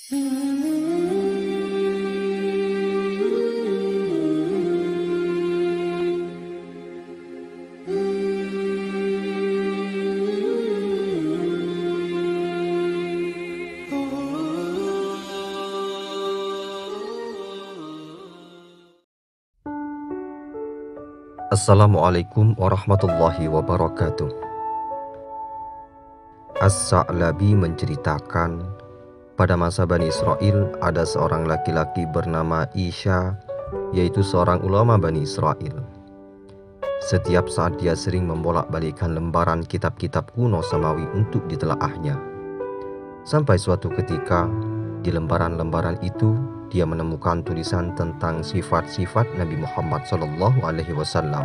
Assalamualaikum warahmatullahi wabarakatuh. As-Sa'labi menceritakan, pada masa Bani Israel ada seorang laki-laki bernama Isha, yaitu seorang ulama Bani Israel. Setiap saat dia sering membolak-balikkan lembaran kitab-kitab kuno Samawi untuk ditelaahnya. Sampai suatu ketika, di lembaran-lembaran itu dia menemukan tulisan tentang sifat-sifat Nabi Muhammad SAW.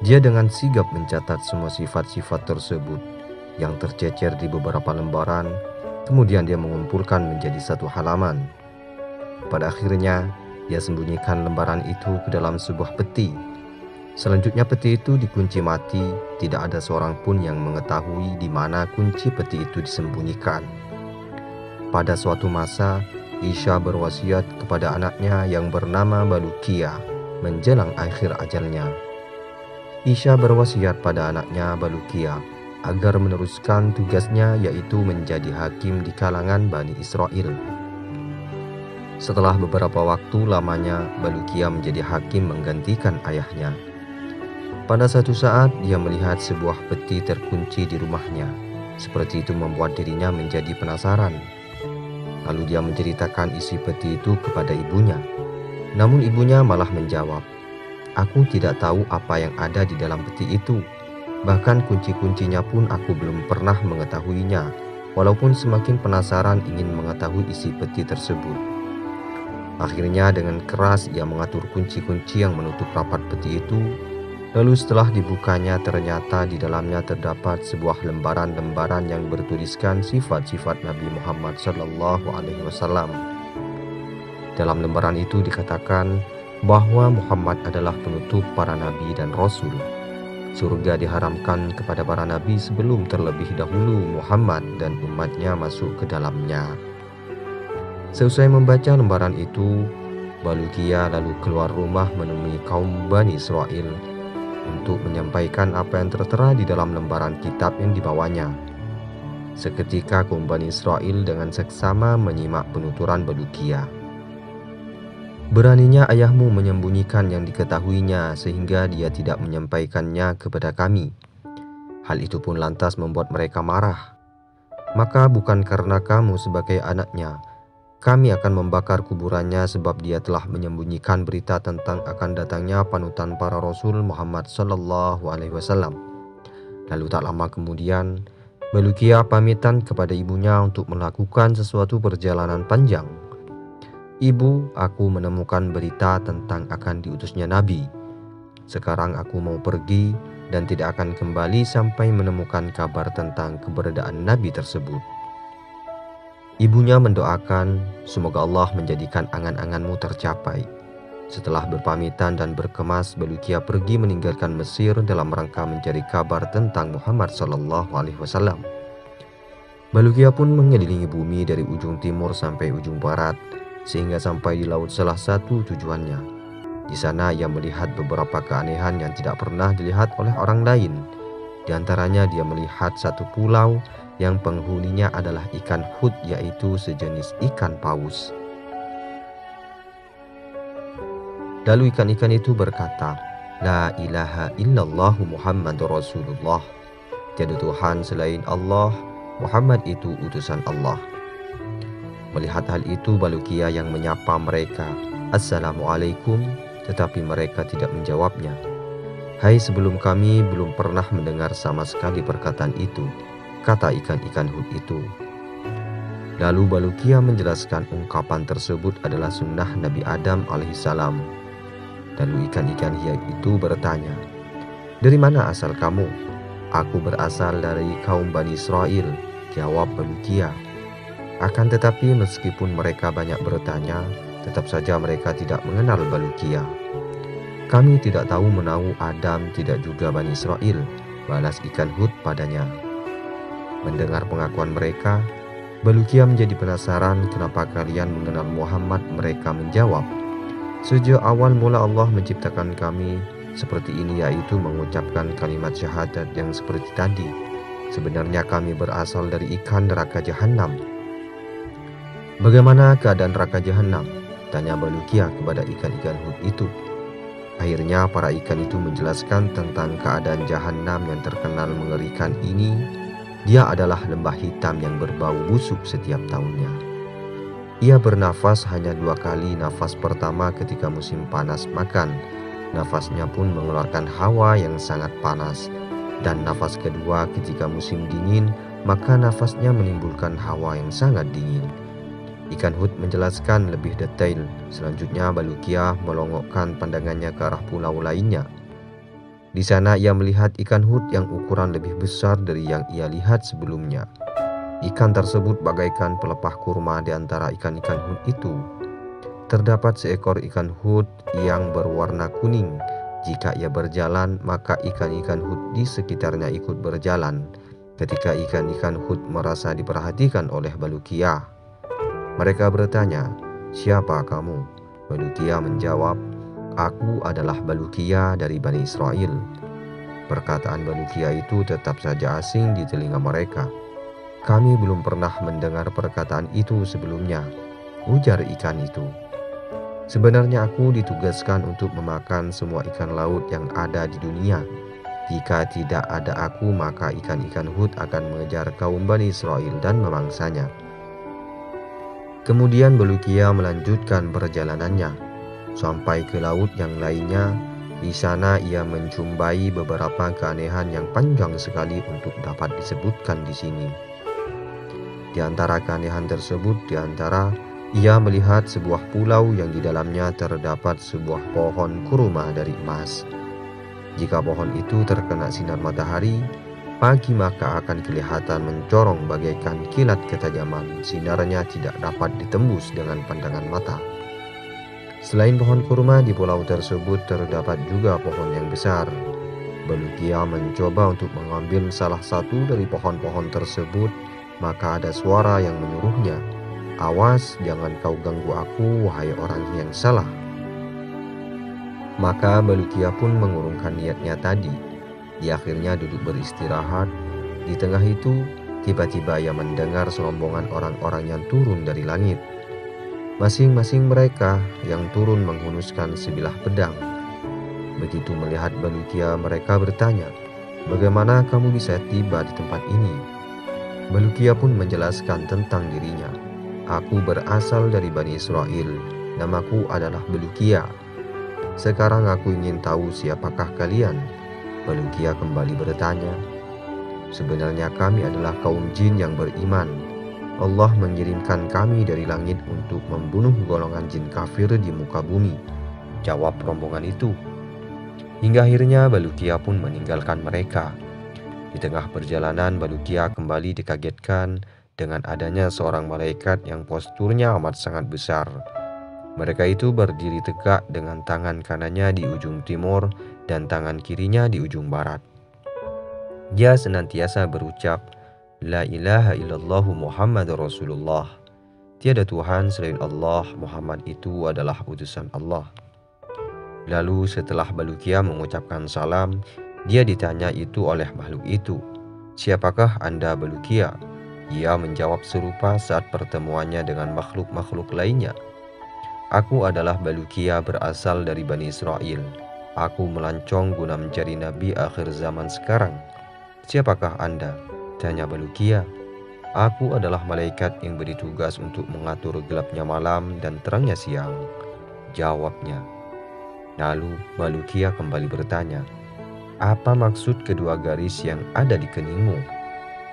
Dia dengan sigap mencatat semua sifat-sifat tersebut yang tercecer di beberapa lembaran, kemudian dia mengumpulkan menjadi satu halaman. Pada akhirnya, dia sembunyikan lembaran itu ke dalam sebuah peti. Selanjutnya peti itu dikunci mati, tidak ada seorang pun yang mengetahui di mana kunci peti itu disembunyikan. Pada suatu masa, Isha berwasiat kepada anaknya yang bernama Balukia menjelang akhir ajalnya. Isha berwasiat pada anaknya Balukia agar meneruskan tugasnya, yaitu menjadi hakim di kalangan Bani Israel. Setelah beberapa waktu lamanya, Balukia menjadi hakim menggantikan ayahnya. Pada satu saat dia melihat sebuah peti terkunci di rumahnya. Seperti itu membuat dirinya menjadi penasaran. Lalu dia menceritakan isi peti itu kepada ibunya. Namun ibunya malah menjawab, "Aku tidak tahu apa yang ada di dalam peti itu. Bahkan kunci-kuncinya pun aku belum pernah mengetahuinya, walaupun semakin penasaran ingin mengetahui isi peti tersebut." Akhirnya dengan keras ia mengatur kunci-kunci yang menutup rapat peti itu. Lalu setelah dibukanya, ternyata di dalamnya terdapat sebuah lembaran-lembaran yang bertuliskan sifat-sifat Nabi Muhammad SAW. Dalam lembaran itu dikatakan bahwa Muhammad adalah penutup para nabi dan rasul. Surga diharamkan kepada para nabi sebelum terlebih dahulu Muhammad dan umatnya masuk ke dalamnya. Seusai membaca lembaran itu, Balukia lalu keluar rumah menemui kaum Bani Israel untuk menyampaikan apa yang tertera di dalam lembaran kitab yang dibawanya. Seketika kaum Bani Israel dengan seksama menyimak penuturan Balukia. "Beraninya ayahmu menyembunyikan yang diketahuinya sehingga dia tidak menyampaikannya kepada kami. Hal itu pun lantas membuat mereka marah. Maka bukan karena kamu sebagai anaknya, kami akan membakar kuburannya, sebab dia telah menyembunyikan berita tentang akan datangnya panutan para Rasul Muhammad SAW." Lalu tak lama kemudian, Balukia pamitan kepada ibunya untuk melakukan sesuatu perjalanan panjang. "Ibu, aku menemukan berita tentang akan diutusnya Nabi. Sekarang aku mau pergi dan tidak akan kembali sampai menemukan kabar tentang keberadaan Nabi tersebut." Ibunya mendoakan, semoga Allah menjadikan angan-anganmu tercapai. Setelah berpamitan dan berkemas, Balukia pergi meninggalkan Mesir dalam rangka mencari kabar tentang Muhammad SAW. Balukia pun mengelilingi bumi dari ujung timur sampai ujung barat, sehingga sampai di laut salah satu tujuannya. Di sana ia melihat beberapa keanehan yang tidak pernah dilihat oleh orang lain. Di antaranya dia melihat satu pulau yang penghuninya adalah ikan hut, yaitu sejenis ikan paus. Lalu ikan-ikan itu berkata, "La ilaha illallah Muhammadur Rasulullah." Tiada Tuhan selain Allah, Muhammad itu utusan Allah. Melihat hal itu, Balukia yang menyapa mereka, "Assalamualaikum," tetapi mereka tidak menjawabnya. "Hai, sebelum kami belum pernah mendengar sama sekali perkataan itu," kata ikan-ikan hut itu. Lalu Balukia menjelaskan ungkapan tersebut adalah sunnah Nabi Adam alaihissalam. Lalu ikan-ikan hias itu bertanya, "Dari mana asal kamu?" "Aku berasal dari kaum Bani Israel," jawab Balukia. Akan tetapi meskipun mereka banyak bertanya, tetap saja mereka tidak mengenal Balukia. "Kami tidak tahu menahu Adam, tidak juga Bani Israel," balas ikan hut padanya. Mendengar pengakuan mereka, Balukia menjadi penasaran kenapa kalian mengenal Muhammad. Mereka menjawab, sejak awal mula Allah menciptakan kami seperti ini, yaitu mengucapkan kalimat syahadat yang seperti tadi. Sebenarnya kami berasal dari ikan neraka jahanam. Bagaimana keadaan neraka jahanam? Tanya Balukia kepada ikan-ikan Hud itu. Akhirnya para ikan itu menjelaskan tentang keadaan jahanam yang terkenal mengerikan ini. Dia adalah lembah hitam yang berbau busuk setiap tahunnya. Ia bernafas hanya 2 kali. Nafas pertama ketika musim panas makan. Nafasnya pun mengeluarkan hawa yang sangat panas. Dan nafas kedua ketika musim dingin, maka nafasnya menimbulkan hawa yang sangat dingin. Ikan Hud menjelaskan lebih detail. Selanjutnya Balukia melongokkan pandangannya ke arah pulau lainnya. Di sana ia melihat ikan Hud yang ukuran lebih besar dari yang ia lihat sebelumnya. Ikan tersebut bagaikan pelepah kurma di antara ikan-ikan Hud itu. Terdapat seekor ikan Hud yang berwarna kuning. Jika ia berjalan, maka ikan-ikan Hud di sekitarnya ikut berjalan. Ketika ikan-ikan Hud merasa diperhatikan oleh Balukia, mereka bertanya, siapa kamu? Balukia menjawab, aku adalah Balukia dari Bani Israel. Perkataan Balukia itu tetap saja asing di telinga mereka. Kami belum pernah mendengar perkataan itu sebelumnya, ujar ikan itu. Sebenarnya aku ditugaskan untuk memakan semua ikan laut yang ada di dunia. Jika tidak ada aku, maka ikan-ikan Hud akan mengejar kaum Bani Israel dan memangsanya. Kemudian Balukia melanjutkan perjalanannya sampai ke laut yang lainnya. Di sana ia menjumpai beberapa keanehan yang panjang sekali untuk dapat disebutkan di sini. Di antara keanehan tersebut, ia melihat sebuah pulau yang di dalamnya terdapat sebuah pohon kurma dari emas. Jika pohon itu terkena sinar matahari pagi, maka akan kelihatan mencorong bagaikan kilat ketajaman. Sinarnya tidak dapat ditembus dengan pandangan mata. Selain pohon kurma, di pulau tersebut terdapat juga pohon yang besar. Balukia mencoba untuk mengambil salah satu dari pohon-pohon tersebut, maka ada suara yang menyuruhnya, awas, jangan kau ganggu aku, wahai orang yang salah. Maka Balukia pun mengurungkan niatnya tadi. Dia akhirnya duduk beristirahat. Di tengah itu, tiba-tiba ia mendengar serombongan orang-orang yang turun dari langit. Masing-masing mereka yang turun menghunuskan sebilah pedang. Begitu melihat Balukia, mereka bertanya, bagaimana kamu bisa tiba di tempat ini? Balukia pun menjelaskan tentang dirinya. Aku berasal dari Bani Israel. Namaku adalah Balukia. Sekarang aku ingin tahu siapakah kalian? Balukia kembali bertanya, sebenarnya kami adalah kaum jin yang beriman. Allah mengirimkan kami dari langit untuk membunuh golongan jin kafir di muka bumi, jawab rombongan itu. Hingga akhirnya Balukia pun meninggalkan mereka. Di tengah perjalanan, Balukia kembali dikagetkan dengan adanya seorang malaikat yang posturnya amat sangat besar. Mereka itu berdiri tegak dengan tangan kanannya di ujung timur dan tangan kirinya di ujung barat. Dia senantiasa berucap, La ilaha illallahu Muhammad Rasulullah. Tiada Tuhan selain Allah, Muhammad itu adalah utusan Allah. Lalu setelah Balukia mengucapkan salam, dia ditanya itu oleh makhluk itu, siapakah Anda Balukia? Ia menjawab serupa saat pertemuannya dengan makhluk-makhluk lainnya. Aku adalah Balukia berasal dari Bani Israel. Aku melancong guna mencari Nabi akhir zaman sekarang. Siapakah Anda? Tanya Balukia. Aku adalah malaikat yang beri tugas untuk mengatur gelapnya malam dan terangnya siang, jawabnya. Lalu Balukia kembali bertanya, apa maksud kedua garis yang ada di keningmu?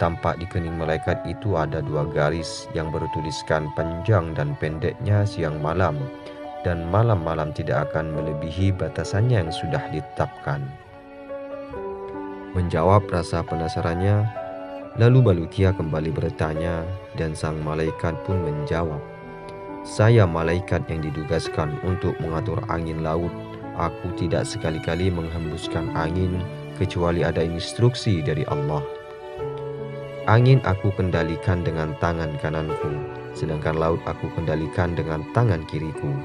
Tampak di kening malaikat itu ada 2 garis yang bertuliskan panjang dan pendeknya siang malam, dan malam-malam tidak akan melebihi batasannya yang sudah ditetapkan. Menjawab rasa penasarannya, lalu Balukia kembali bertanya dan sang malaikat pun menjawab, saya malaikat yang ditugaskan untuk mengatur angin laut. Aku tidak sekali-kali menghembuskan angin kecuali ada instruksi dari Allah. Angin aku kendalikan dengan tangan kananku, sedangkan laut aku kendalikan dengan tangan kiriku.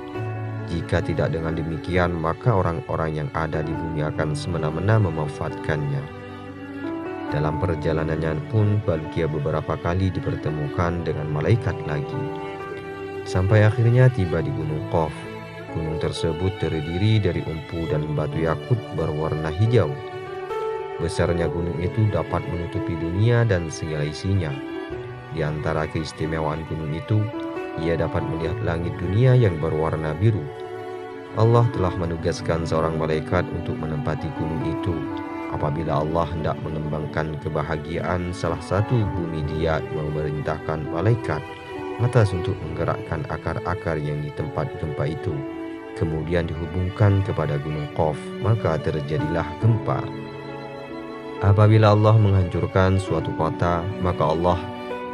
Jika tidak dengan demikian, maka orang-orang yang ada di bumi akan semena-mena memanfaatkannya. Dalam perjalanannya pun Balqiyah beberapa kali dipertemukan dengan malaikat lagi. Sampai akhirnya tiba di Gunung Qaf. Gunung tersebut terdiri dari umpu dan batu yakut berwarna hijau. Besarnya gunung itu dapat menutupi dunia dan segala isinya. Di antara keistimewaan gunung itu, ia dapat melihat langit dunia yang berwarna biru. Allah telah menugaskan seorang malaikat untuk menempati gunung itu. Apabila Allah hendak mengembangkan kebahagiaan salah satu bumi, dia memerintahkan malaikat atas untuk menggerakkan akar-akar yang di tempat gempa itu. Kemudian dihubungkan kepada Gunung Qaf, maka terjadilah gempa. Apabila Allah menghancurkan suatu kota, maka Allah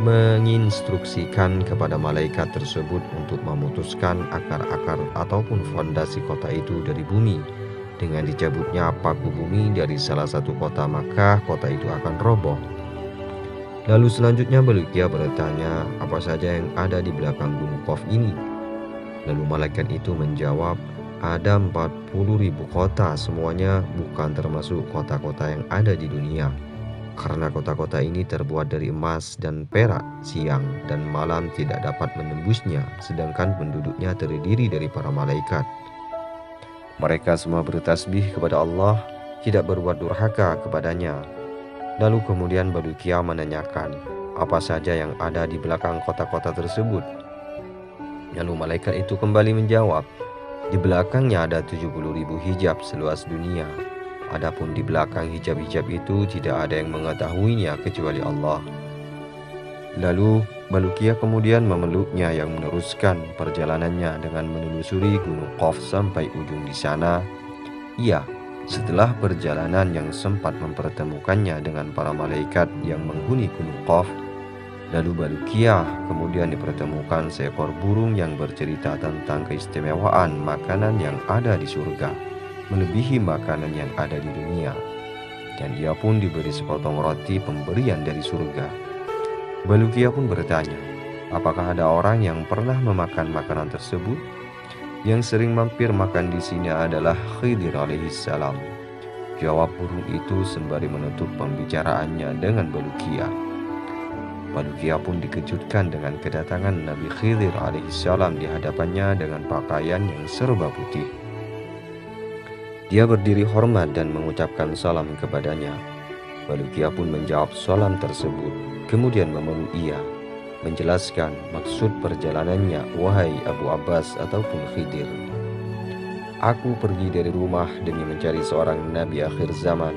menginstruksikan kepada malaikat tersebut untuk memutuskan akar-akar ataupun fondasi kota itu dari bumi. Dengan dicabutnya paku bumi dari salah satu kota, maka kota itu akan roboh. Lalu selanjutnya Balqiyah bertanya, apa saja yang ada di belakang Gunung Qaf ini? Lalu malaikat itu menjawab, ada 40.000 kota, semuanya bukan termasuk kota-kota yang ada di dunia. Karena kota-kota ini terbuat dari emas dan perak, siang dan malam tidak dapat menembusnya, sedangkan penduduknya terdiri dari para malaikat. Mereka semua bertasbih kepada Allah, tidak berbuat durhaka kepadanya. Lalu kemudian Balqiyah menanyakan, apa saja yang ada di belakang kota-kota tersebut? Lalu malaikat itu kembali menjawab, di belakangnya ada 70.000 hijab seluas dunia. Adapun di belakang hijab-hijab itu tidak ada yang mengetahuinya kecuali Allah. Lalu Balqiyah kemudian memeluknya yang meneruskan perjalanannya dengan menelusuri Gunung Qaf sampai ujung di sana. Ia setelah perjalanan yang sempat mempertemukannya dengan para malaikat yang menghuni Gunung Qaf. Lalu Balqiyah kemudian dipertemukan seekor burung yang bercerita tentang keistimewaan makanan yang ada di surga, melebihi makanan yang ada di dunia. Dan ia pun diberi sepotong roti pemberian dari surga. Balqiyah pun bertanya, apakah ada orang yang pernah memakan makanan tersebut? Yang sering mampir makan di sini adalah Khidir alaihissalam. Jawab burung itu sembari menutup pembicaraannya dengan Balqiyah. Balqiyah pun dikejutkan dengan kedatangan Nabi Khidir alaihissalam di hadapannya dengan pakaian yang serba putih. Dia berdiri hormat dan mengucapkan salam kepadanya. Balqiyah pun menjawab salam tersebut, kemudian memeluk ia, menjelaskan maksud perjalanannya, wahai Abu Abbas ataupun Khidir. Aku pergi dari rumah demi mencari seorang Nabi akhir zaman,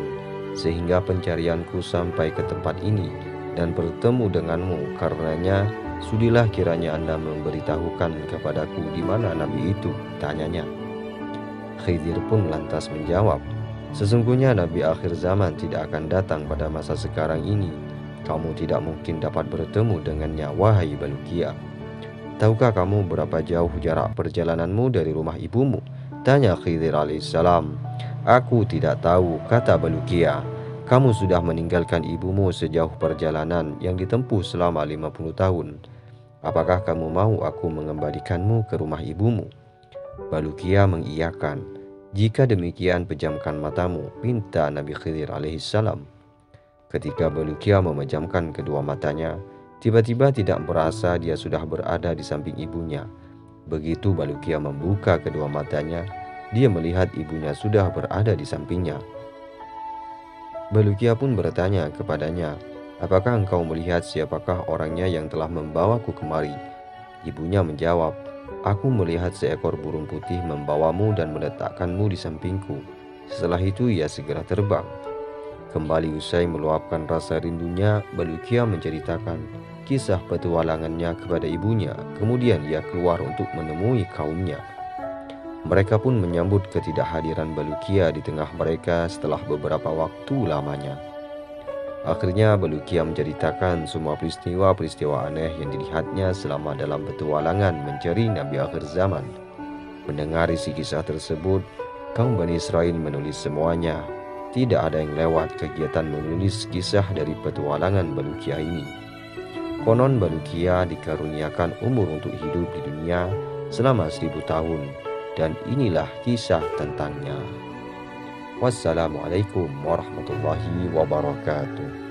sehingga pencarianku sampai ke tempat ini dan bertemu denganmu. Karenanya sudilah kiranya Anda memberitahukan kepadaku di mana Nabi itu, tanyanya. Khidir pun lantas menjawab, sesungguhnya Nabi akhir zaman tidak akan datang pada masa sekarang ini. Kamu tidak mungkin dapat bertemu dengannya, wahai Balqiyah. Tahukah kamu berapa jauh jarak perjalananmu dari rumah ibumu? Tanya Khidir alaihissalam. Aku tidak tahu, kata Balqiyah. Kamu sudah meninggalkan ibumu sejauh perjalanan yang ditempuh selama 50 tahun. Apakah kamu mau aku mengembalikanmu ke rumah ibumu? Balqiyah mengiyakan. Jika demikian pejamkan matamu, pinta Nabi Khidir alaihissalam. Ketika Balqiyah memejamkan kedua matanya, tiba-tiba tidak berasa dia sudah berada di samping ibunya. Begitu Balqiyah membuka kedua matanya, dia melihat ibunya sudah berada di sampingnya. Balqiyah pun bertanya kepadanya, apakah engkau melihat siapakah orangnya yang telah membawaku kemari? Ibunya menjawab, aku melihat seekor burung putih membawamu dan meletakkanmu di sampingku. Setelah itu ia segera terbang. Kembali usai meluapkan rasa rindunya, Balqiyah menceritakan kisah petualangannya kepada ibunya. Kemudian ia keluar untuk menemui kaumnya. Mereka pun menyambut ketidakhadiran Balqiyah di tengah mereka setelah beberapa waktu lamanya. Akhirnya Balqiyah menceritakan semua peristiwa-peristiwa aneh yang dilihatnya selama dalam petualangan mencari Nabi akhir zaman. Mendengar isi kisah tersebut, kaum Bani Israel menulis semuanya. Tidak ada yang lewat kegiatan menulis kisah dari petualangan Balukia ini. Konon Balukia dikaruniakan umur untuk hidup di dunia selama 1000 tahun, dan inilah kisah tentangnya. Wassalamualaikum warahmatullahi wabarakatuh.